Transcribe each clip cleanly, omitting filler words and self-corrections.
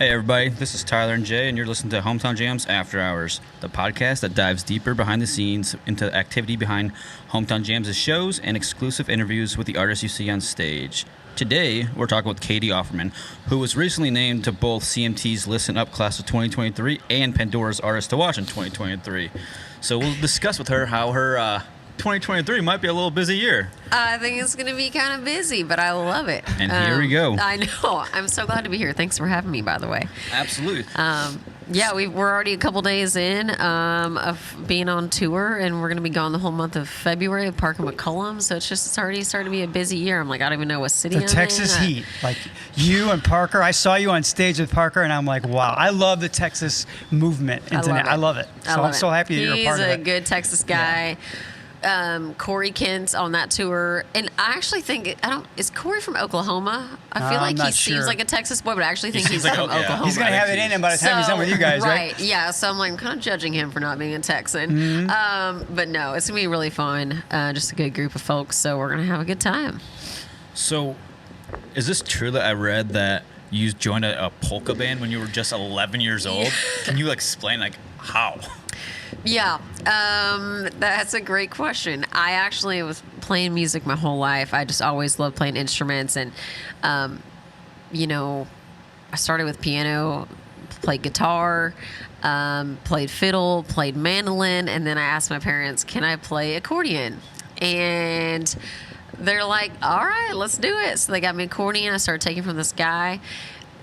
Hey everybody, this is Tyler and Jay, and you're listening to Hometown Jams After Hours, the podcast that dives deeper behind the scenes into the activity behind Hometown Jams' shows and exclusive interviews with the artists you see on stage. Today, we're talking with Catie Offerman, who was recently named to both CMT's Listen Up Class of 2023 and Pandora's Artist to Watch in 2023. So we'll discuss with her how her 2023 might be a little busy year. I think it's going to be kind of busy, but I love it. And here we go. I know. I'm so glad to be here. Thanks for having me, by the way. Absolutely. We're already a couple days in of being on tour, and we're going to be gone the whole month of February with Parker McCollum. So it's already starting to be a busy year. I'm like, I don't even know what city I'm in. The Texas heat. Like you and Parker. I saw you on stage with Parker, and I'm like, wow, I love the Texas movement. I love it. So I'm so happy you're a part of it. He's a good Texas guy. Yeah. Corey Kent on that tour, and I actually think is Corey from Oklahoma? I feel like he seems like a Texas boy, but I actually think he's from Oklahoma. He's gonna have it in him by the time he's done with you guys, right? Yeah. So I'm like, I'm kind of judging him for not being a Texan, but no, it's gonna be really fun. Just a good group of folks, so we're gonna have a good time. So, is this true that I read that you joined a polka band when you were just 11 years old? Can you explain how? Yeah, that's a great question. I actually was playing music my whole life. I just always loved playing instruments. And, I started with piano, played guitar, played fiddle, played mandolin. And then I asked my parents, can I play accordion? And they're like, all right, let's do it. So they got me accordion. I started taking from this guy.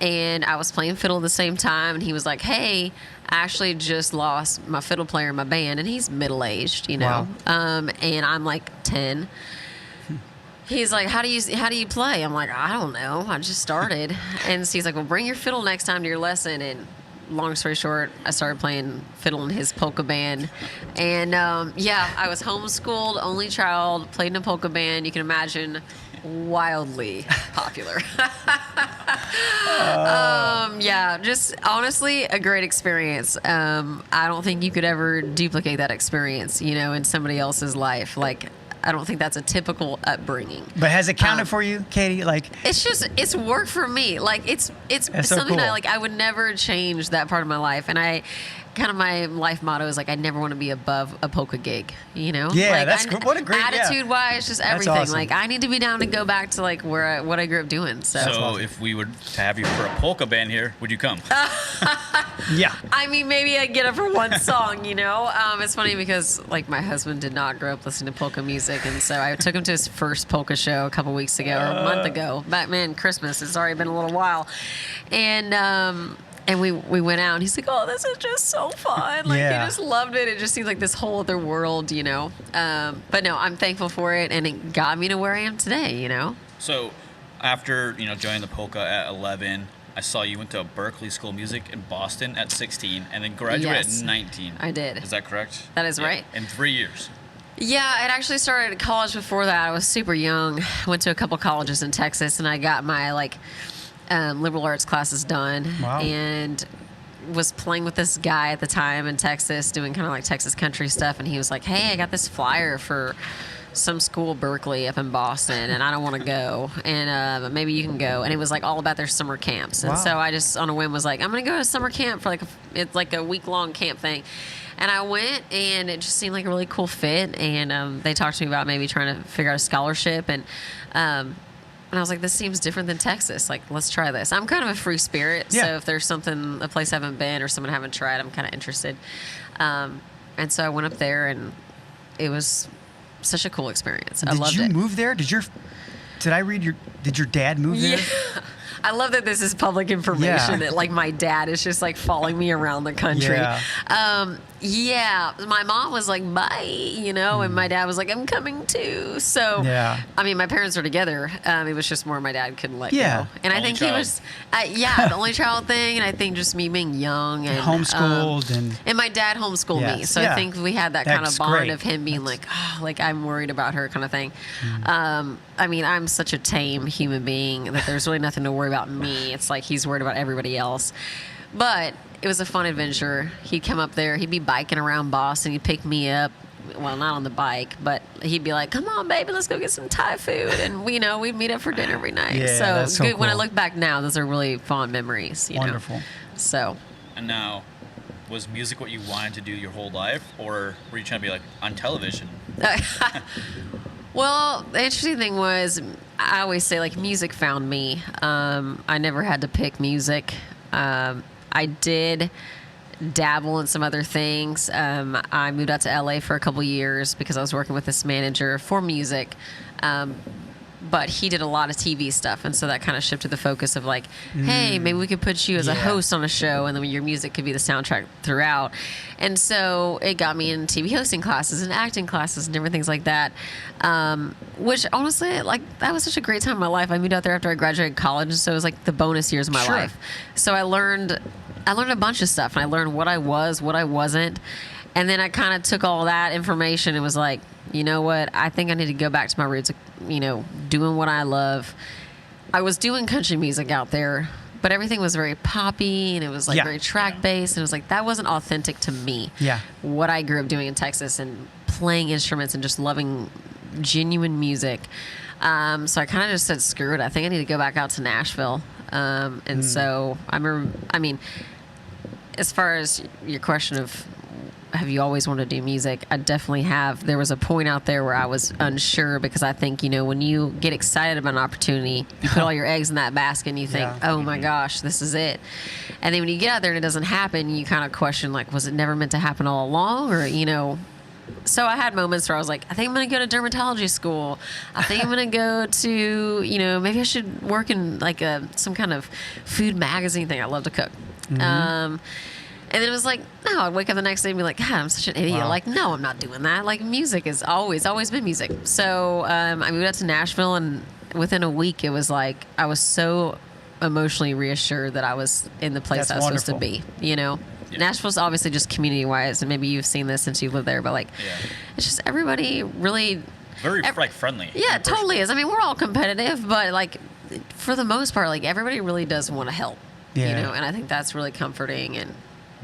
And I was playing fiddle at the same time. And he was like, hey, I actually just lost my fiddle player in my band, and he's middle-aged, Wow. And I'm like 10. He's like, how do you play? I'm like, I don't know. I just started. And so he's like, well, bring your fiddle next time to your lesson. And long story short, I started playing fiddle in his polka band. And, I was homeschooled, only child, played in a polka band. You can imagine, wildly popular. Just honestly a great experience. I don't think you could ever duplicate that experience, in somebody else's life. Like, I don't think that's a typical upbringing. But has it counted for you, Catie? Like, it's worked for me. Like, it's something so cool. I would never change that part of my life. And my life motto is I never want to be above a polka gig, Yeah, that's cool. What a great attitude-wise, just everything. Awesome. I need to be down to go back to what I grew up doing. So awesome. If we were to have you for a polka band here, would you come? Yeah. I mean, maybe I'd get up for one song. It's funny because my husband did not grow up listening to polka music, and so I took him to his first polka show a couple weeks ago or a month ago. Christmas. It's already been a little while, and we went out, and he's like, oh, this is just so fun. He just loved it. It just seems like this whole other world, But no, I'm thankful for it, and it got me to where I am today, So after, joining the polka at 11, I saw you went to Berklee School of Music in Boston at 16, and then graduated at 19. I did. Is that correct? That is right. In 3 years. Yeah, I'd actually started college before that. I was super young. Went to a couple colleges in Texas, and I got my, liberal arts classes done. Wow. And was playing with this guy at the time in Texas doing kind of Texas country stuff, and he was like, hey, I got this flyer for some school, Berklee, up in Boston, and I don't want to go, and but maybe you can go. And it was all about their summer camps. And so I just on a whim was like, I'm going to go to summer camp for it's a week-long camp thing. And I went, and it just seemed like a really cool fit, and they talked to me about maybe trying to figure out a scholarship, and I was like, this seems different than Texas. Let's try this. I'm kind of a free spirit. Yeah. So if there's a place I haven't been or someone I haven't tried, I'm kind of interested. And so I went up there, and it was such a cool experience. I loved it. Did you move there? Did your dad move there? Yeah. I love that this is public information that my dad is just following me around the country. My mom was like, bye, and my dad was like, I'm coming too. So, I mean, my parents are together. It was just more my dad couldn't let go. And I think he was, the only child thing. And I think just me being young and homeschooled and my dad homeschooled me. So I think we had that kind of bond of him being I'm worried about her kind of thing. I mean, I'm such a tame human being that there's really nothing to worry about me. It's he's worried about everybody else. But it was a fun adventure. He'd come up there. He'd be biking around Boston. He'd pick me up well, not on the bike, but he'd be like, "Come on, baby, let's go get some Thai food," and we'd meet up for dinner every night. Yeah, so that's so good. When I cool. look back now, those are really fond memories. Wonderful. So. And now, was music what you wanted to do your whole life, or were you trying to be like on television? Well, the interesting thing was, I always say, like, music found me. I never had to pick music. I did dabble in some other things. I moved out to LA for a couple years because I was working with this manager for music. But he did a lot of TV stuff, and so that kind of shifted the focus of like, hey, maybe we could put you as a host on a show, and then your music could be the soundtrack throughout. And so it got me in TV hosting classes and acting classes and different things like that, which honestly, like, that was such a great time in my life. I moved out there after I graduated college, and so it was like the bonus years of my life. So I learned a bunch of stuff, and I learned what I was, what I wasn't. And then I kind of took all that information and was like, you know what? I think I need to go back to my roots, doing what I love. I was doing country music out there, but everything was very poppy, and it was like very track-based. And it was like, that wasn't authentic to me. Yeah. What I grew up doing in Texas and playing instruments and just loving genuine music. So I kind of just said, screw it. I think I need to go back out to Nashville. So I remember, as far as your question of, have you always wanted to do music? I definitely have. There was a point out there where I was unsure, because I think, when you get excited about an opportunity, you put all your eggs in that basket and you think, oh my gosh, this is it. And then when you get out there and it doesn't happen, you kind of question, like, was it never meant to happen all along? Or, so I had moments where I was like, I think I'm going to go to dermatology school. I think I'm going to go to, maybe I should work in like some kind of food magazine thing. I love to cook. And then it was like, no, I'd wake up the next day and be like, God, I'm such an idiot. Wow. Like, no, I'm not doing that. Like, music is always been music. So I moved out to Nashville, and within a week, it was like, I was so emotionally reassured that I was in the place I was supposed to be, Yeah. Nashville's obviously just community-wise, and maybe you've seen this since you've lived there, but, like, it's just everybody really... Very, friendly. Yeah, it totally is. I mean, we're all competitive, but, like, for the most part, like, everybody really does want to help, and I think that's really comforting, and...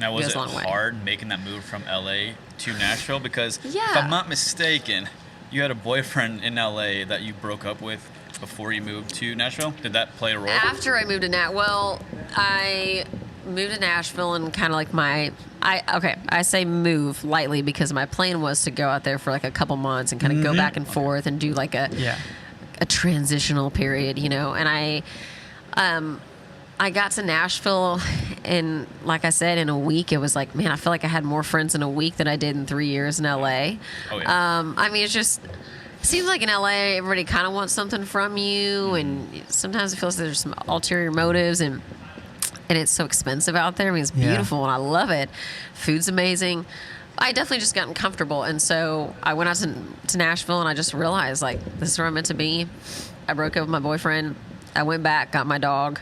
Now, was it hard making that move from LA to Nashville? Because if Yeah. I'm not mistaken, you had a boyfriend in LA that you broke up with before you moved to Nashville. Did that play a role? After I moved to I moved to Nashville, and kind of like I say move lightly because my plan was to go out there for like a couple months and kind of go back and forth and do like a transitional period, and I got to Nashville, and like I said, in a week, it was like, man, I feel like I had more friends in a week than I did in 3 years in LA. Oh, yeah. It just seems like in LA, everybody kind of wants something from you, and sometimes it feels like there's some ulterior motives, and it's so expensive out there. I mean, it's beautiful, and I love it. Food's amazing. I definitely just gotten comfortable, and so I went out to Nashville, and I just realized, like, this is where I'm meant to be. I broke up with my boyfriend. I went back, got my dog.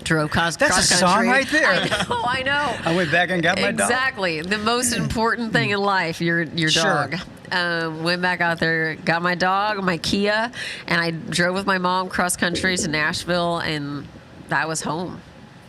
Drove cross country. That's a song right there. I know. I went back and got my dog. Exactly. The most important thing in life, your dog. Went back out there, got my dog, my Kia, and I drove with my mom cross country to Nashville, and that was home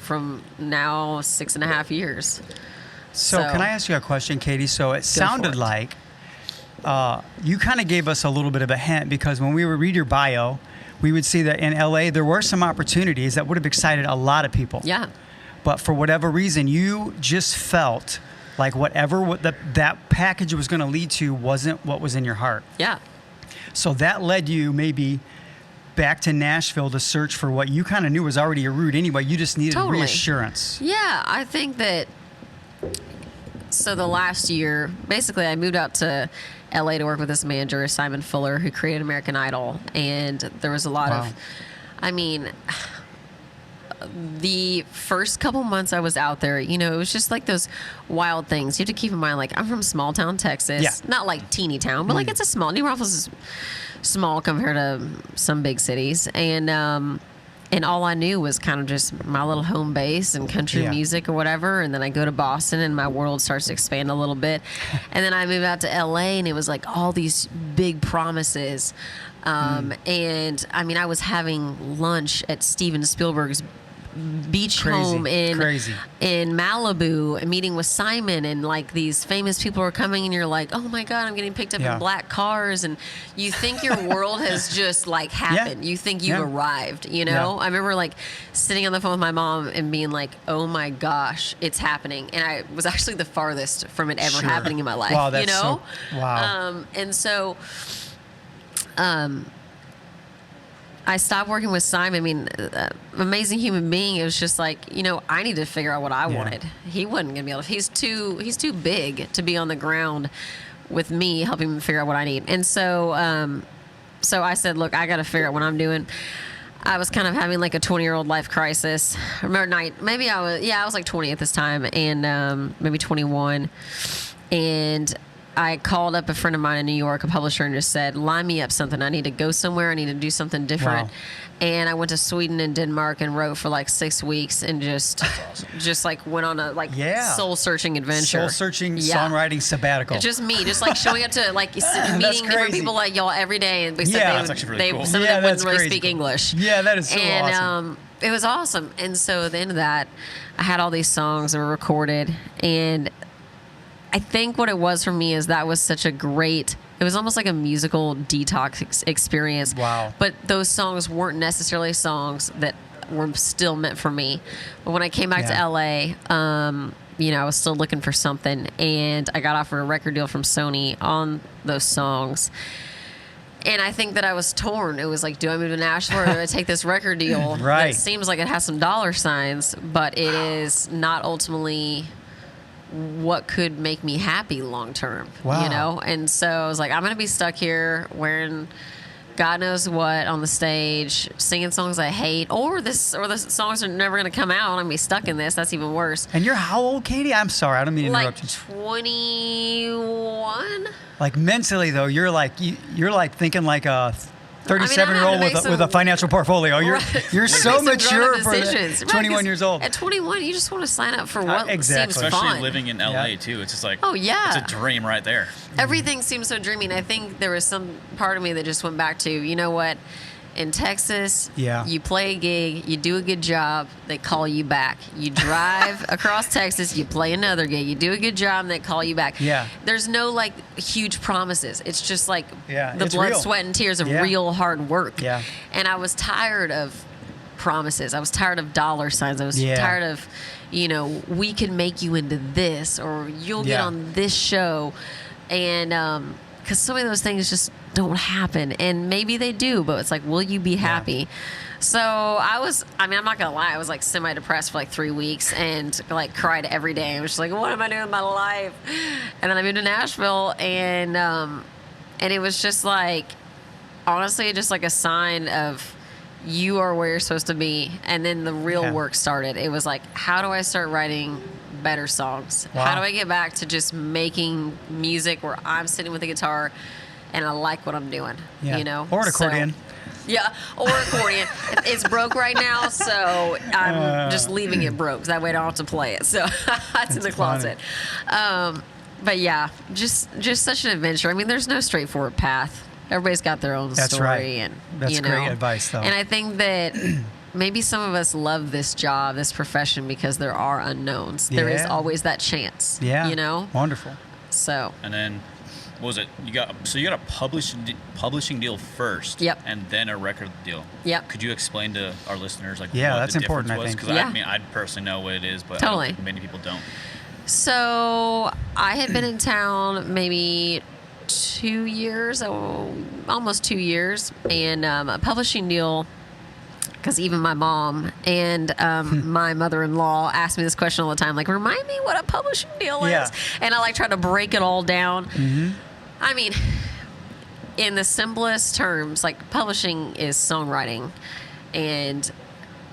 from now 6.5 years. So can I ask you a question, Catie? So it sounded like you kind of gave us a little bit of a hint, because when we would read your bio, we would see that in LA there were some opportunities that would have excited a lot of people. Yeah. But for whatever reason, you just felt like whatever that package was going to lead to wasn't what was in your heart. Yeah. So that led you maybe back to Nashville to search for what you kind of knew was already a route anyway. You just needed reassurance. Yeah, I think that. So the last year, basically, I moved out to LA to work with this manager, Simon Fuller, who created American Idol. And there was a lot of, the first couple months I was out there, it was just like those wild things. You have to keep in mind, like, I'm from small town Texas. Yeah. Not like teeny town, but like it's a small, New Braunfels is small compared to some big cities. And all I knew was kind of just my little home base and country music or whatever. And then I go to Boston and my world starts to expand a little bit. And then I moved out to LA, and it was like all these big promises. And I was having lunch at Steven Spielberg's beach home in Malibu, and meeting with Simon, and like these famous people are coming, and you're like, oh my God, I'm getting picked up in black cars, and you think your world has just like happened. You think you've arrived, you know? I remember like sitting on the phone with my mom and being like, oh my gosh, it's happening. And I was actually the farthest from it ever happening in my life. Wow, that's you know? Wow. And so I stopped working with Simon. I mean, amazing human being. It was just like, you know, I need to figure out what I wanted. He wasn't gonna be able to. He's too big to be on the ground with me helping him figure out what I need. And so, so I said, look, I got to figure out what I'm doing. I was kind of having like a 20-year-old life crisis. I was like 20 at this time, and maybe 21, and I called up a friend of mine in New York, a publisher, and just said, line me up something. I need to go somewhere. I need to do something different. Wow. And I went to Sweden and Denmark and wrote for like 6 weeks, and just like went on a soul searching adventure. Soul searching songwriting sabbatical. Just me, just like showing up to like meeting different people like y'all every day. And that's actually really cool. Some of them wouldn't really speak English. Yeah, that is so awesome. It was awesome. And so at the end of that, I had all these songs that were recorded, and I think what it was for me is that was such a great, it was almost like a musical detox experience. Wow. But those songs weren't necessarily songs that were still meant for me. But when I came back to LA, you know, I was still looking for something, and I got offered a record deal from Sony on those songs. And I think that I was torn. It was like, do I move to Nashville, or do I take this record deal? Right. It seems like it has some dollar signs, but it is not ultimately what could make me happy long term. Wow. You know? And so I was like, I'm going to be stuck here wearing God knows what on the stage, singing songs I hate, or the songs are never going to come out. I'm going to be stuck in this. That's even worse. And you're how old, Catie? I'm sorry, I don't mean to interrupt you. Like 21. Like mentally though, you're like thinking like a 37-year-old with a financial portfolio. You're so mature for 21 years old. At 21, you just want to sign up for what seems fun. Especially living in LA too. It's just like, it's a dream right there. Everything seems so dreamy. And I think there was some part of me that just went back to, you know what? In Texas, you play a gig, you do a good job, they call you back. You drive across Texas, you play another gig, you do a good job, and they call you back. Yeah. There's no like huge promises. It's just like the blood, real. sweat, and tears of real hard work. Yeah. And I was tired of promises. I was tired of dollar signs. I was tired of, you know, we can make you into this, or you'll get on this show. And because some of those things just don't happen, and maybe they do, but it's like, will you be happy? So I'm not gonna lie, I was like semi-depressed for like 3 weeks, and like cried every day. I was just like, what am I doing with my life? And then I moved to Nashville, and it was just like, honestly, just like a sign of you are where you're supposed to be. And then the real work started. It was like, how do I start writing better songs? How do I get back to just making music where I'm sitting with a guitar and I like what I'm doing, you know? Or an accordion. Or accordion. It's broke right now, so I'm just leaving it broke. That way I don't have to play it. So it's in the closet. But yeah, just such an adventure. I mean, there's no straightforward path. Everybody's got their own story. Right. And that's great advice, though. And I think that maybe some of us love this job, this profession, because there are unknowns. There is always that chance. Yeah. You know? Wonderful. So. And then, what was it? You got a publishing deal first. Yep. And then a record deal. Yep. Could you explain to our listeners what that's the important, difference was? I think. Because I personally know what it is, but totally. Many people don't. So I had been in town maybe 2 years, almost 2 years, and a publishing deal, because even my mom and my mother-in-law asked me this question all the time, like, remind me what a publishing deal is. And I like try to break it all down. Mm-hmm. I mean, in the simplest terms, like, publishing is songwriting, and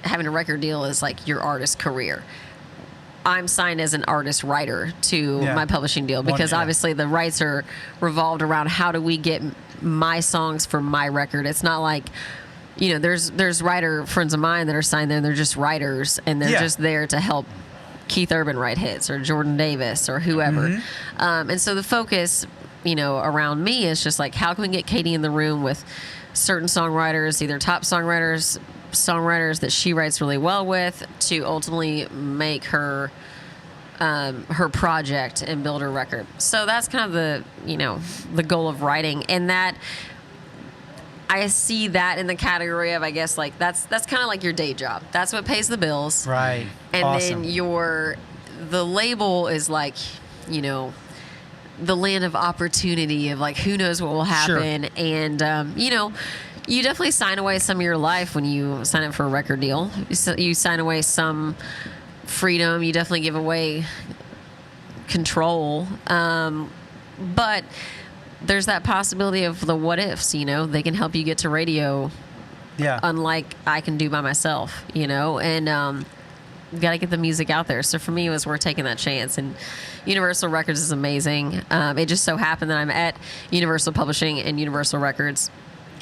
having a record deal is like your artist career. I'm signed as an artist writer to my publishing deal, because obviously the rights are revolved around how do we get my songs for my record. It's not like, you know, there's writer friends of mine that are signed there, and they're just writers, and they're just there to help Keith Urban write hits, or Jordan Davis, or whoever. Mm-hmm. And so the focus, you know, around me is just like, how can we get Catie in the room with certain songwriters, either top songwriters, songwriters that she writes really well with to ultimately make her her project and build her record. So that's kind of the goal of writing, and that I see that in the category of, I guess, like that's kind of like your day job. That's what pays the bills, right? And awesome. then the label is like, the land of opportunity of like who knows what will happen, sure. And you definitely sign away some of your life when you sign up for a record deal. You sign away some freedom. You definitely give away control, but there's that possibility of the what ifs. They can help you get to radio, unlike I can do by myself. And got to get the music out there. So for me, it was worth taking that chance. And Universal Records is amazing. It just so happened that I'm at Universal Publishing and Universal Records.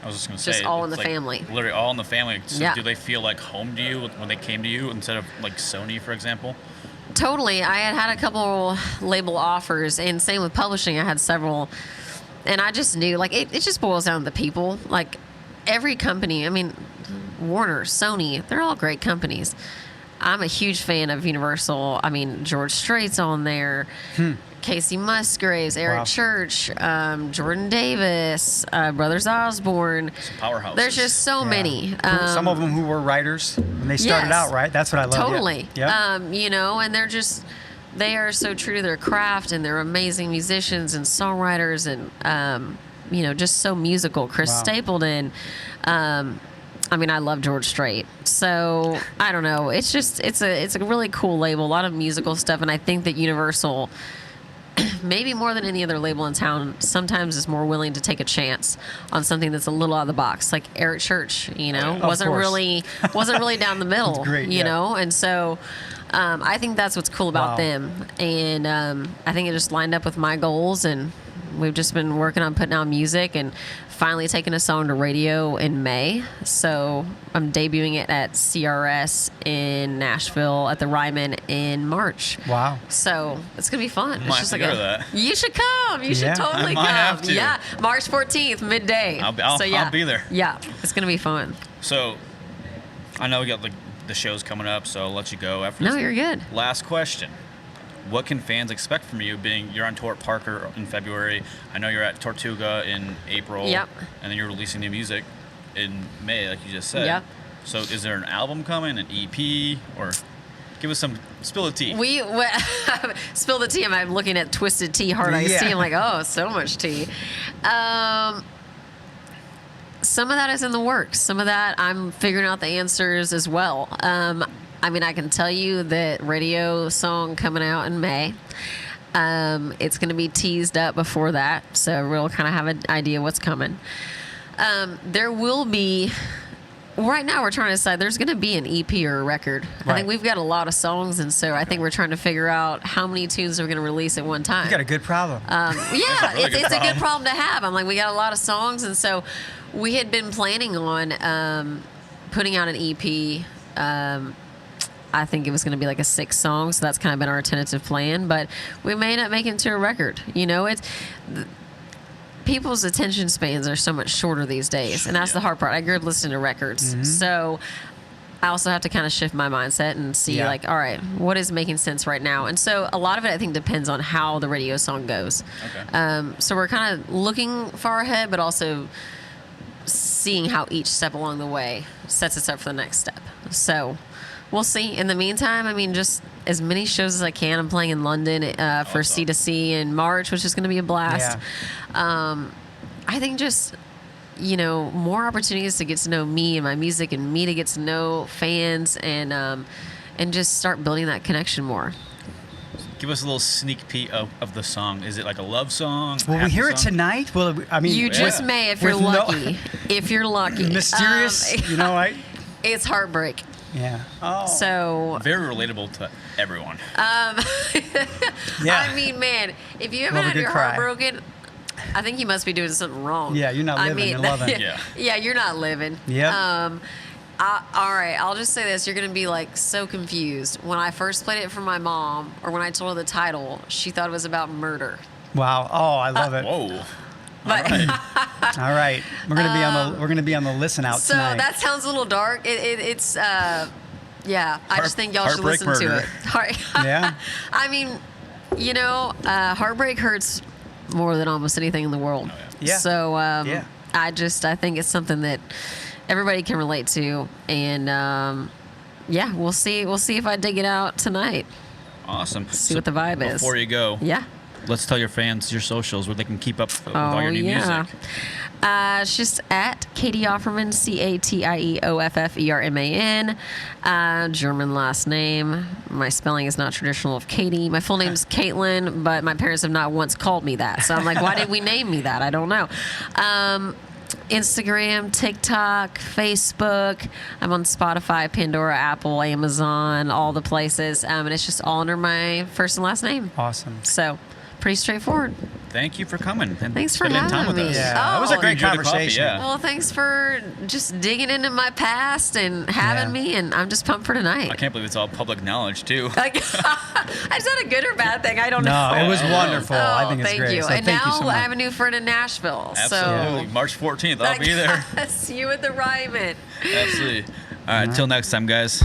I was just going to say, just all in the family. Literally all in the family. So yeah. Do they feel like home to you when they came to you instead of like Sony, for example? Totally. I had a couple label offers, and same with publishing. I had several, and I just knew, like, it just boils down to the people. Like, every company, I mean, Warner, Sony, they're all great companies. I'm a huge fan of Universal. I mean, George Strait's on there, Casey Musgraves, Eric Church, Jordan Davis, Brothers Osborne. Some powerhouses. There's just so many. Some of them who were writers when they started out, right? That's what I love. Totally. Yeah. And they are so true to their craft, and they're amazing musicians and songwriters, and just so musical. Chris Stapleton. I love George Strait. So I don't know. It's a really cool label, a lot of musical stuff, and I think that Universal, maybe more than any other label in town, sometimes is more willing to take a chance on something that's a little out of the box. Like Eric Church, wasn't really down the middle, great, and so I think that's what's cool about them, and I think it just lined up with my goals, and we've just been working on putting out music and finally taking a song to radio in May. So I'm debuting it at CRS in Nashville at the Ryman in March. Wow. So it's going to be fun. Might have to go to that. You should come. You should totally I come. might have to. Yeah. March 14th, midday. I'll be there. Yeah. It's going to be fun. So I know we got the shows coming up, so I'll let you go after this. No, you're good. Last question. What can fans expect from you, being you're on tour at Parker in February? I know you're at Tortuga in April. Yep. And then you're releasing new music in May, like you just said. Yep. So is there an album coming, an EP, or give us some, spill the tea. Spill the tea. I'm looking at Twisted Tea, Hard Iced Tea. I'm like, oh, so much tea. Some of that is in the works. Some of that I'm figuring out the answers as well. I can tell you that radio song coming out in May. It's going to be teased up before that, so we'll kind of have an idea what's coming. There will be, right now we're trying to decide, there's going to be an EP or a record. Right. I think we've got a lot of songs, and so I think we're trying to figure out how many tunes we're going to release at one time. You got a good problem. It's a good problem to have. I'm like, we got a lot of songs, and so we had been planning on putting out an EP. I think it was going to be like a 6 song, so that's kind of been our tentative plan. But we may not make it to a record. People's attention spans are so much shorter these days, and that's the hard part. I grew up listening to records, so I also have to kind of shift my mindset and see, all right, what is making sense right now? And so a lot of it, I think, depends on how the radio song goes. Okay. So we're kind of looking far ahead, but also seeing how each step along the way sets us up for the next step. So we'll see. In the meantime, just as many shows as I can. I'm playing in London for C2C in March, which is going to be a blast. Yeah. I think just, more opportunities to get to know me and my music, and me to get to know fans, and just start building that connection more. Give us a little sneak peek of the song. Is it like a love song? Will we hear it tonight? You just may if you're lucky. If you're lucky. Mysterious, right? It's Heartbreak. Yeah. Oh. So very relatable to everyone. Yeah. Man, if you haven't had your heart broken, I think you must be doing something wrong. Yeah, you're not living. You're loving. Yeah, you're not living. Yeah. All right, I'll just say this. You're going to be so confused. When I first played it for my mom, or when I told her the title, she thought it was about murder. Wow. Oh, I love it. Whoa. But All right, we're gonna be on the listen out So tonight. that sounds a little dark. It's yeah. I just think y'all should Heartbreak listen murder. to it. Yeah. I mean, heartbreak hurts more than almost anything in the world. Yeah. So Yeah. I think it's something that everybody can relate to, and yeah, we'll see if I dig it out tonight. Awesome. See what the vibe is. Before you go, Yeah. let's tell your fans your socials where they can keep up with all your new music. It's just at Catie Offerman, CatieOffferman. German last name. My spelling is not traditional of Katie. My full name is Caitlin, but my parents have not once called me that. So I'm like, why did we name me that? I don't know. Instagram, TikTok, Facebook. I'm on Spotify, Pandora, Apple, Amazon, all the places. And it's just all under my first and last name. Awesome. So pretty straightforward. Thank you for coming. And Thanks for spending time having with me. us. Yeah, that was a great Enjoyed the coffee, conversation. yeah. Well, thanks for just digging into my past and having Yeah. me, and I'm just pumped for tonight. I can't believe it's all public knowledge, too. Like, is that a good or bad thing? I don't No, know. it was wonderful. I think it's thank great. you. So And thank now you so much. I have a new friend in Nashville. Absolutely. March 14th, I'll be there. See you at the Ryman. Absolutely. All right, till next time, guys.